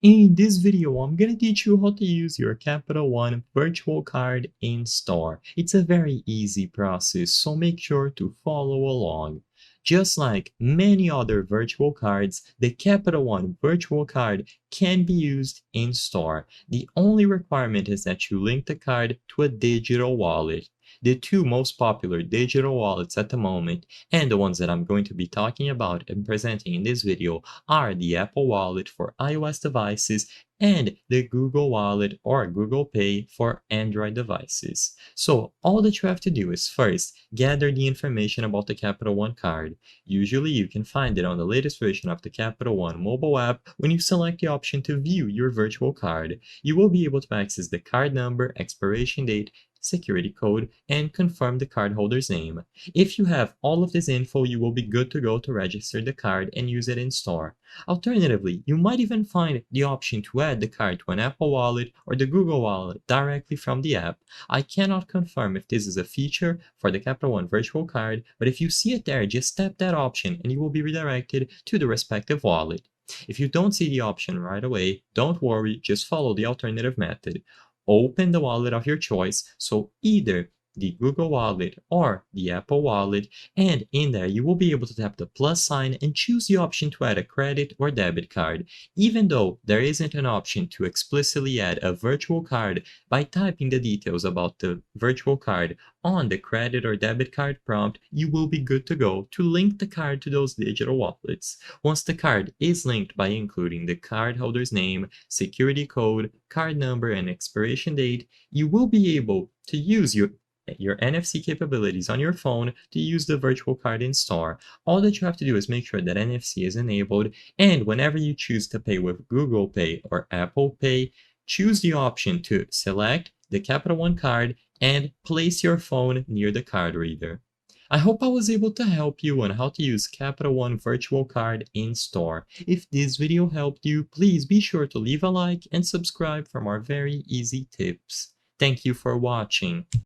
In this video, I'm gonna teach you how to use your Capital One virtual card in store. It's a very easy process, so make sure to follow along. Just like many other virtual cards, the Capital One virtual card can be used in store. The only requirement is that you link the card to a digital wallet. The two most popular digital wallets at the moment, and the ones that I'm going to be talking about and presenting in this video, are the Apple Wallet for iOS devices and the Google Wallet or Google Pay for Android devices. So all that you have to do is first gather the information about the Capital One card. Usually you can find it on the latest version of the Capital One mobile app when you select the option to view your virtual card. You will be able to access the card number, expiration date, security code, and confirm the cardholder's name. If you have all of this info, you will be good to go to register the card and use it in store. Alternatively, you might even find the option to add the card to an Apple Wallet or the Google Wallet directly from the app. I cannot confirm if this is a feature for the Capital One virtual card, but if you see it there, just tap that option and you will be redirected to the respective wallet. If you don't see the option right away, don't worry, just follow the alternative method. Open the wallet of your choice, so either the Google Wallet or the Apple Wallet, and in there you will be able to tap the plus sign and choose the option to add a credit or debit card. Even though there isn't an option to explicitly add a virtual card, by typing the details about the virtual card on the credit or debit card prompt, you will be good to go to link the card to those digital wallets. Once the card is linked by including the cardholder's name, security code, card number, and expiration date, you will be able to use your NFC capabilities on your phone to use the virtual card in store. All that you have to do is make sure that NFC is enabled, and whenever you choose to pay with Google Pay or Apple Pay, choose the option to select the Capital One card and place your phone near the card reader. I hope I was able to help you on how to use Capital One virtual card in store. If this video helped you, please be sure to leave a like and subscribe for more very easy tips. Thank you for watching.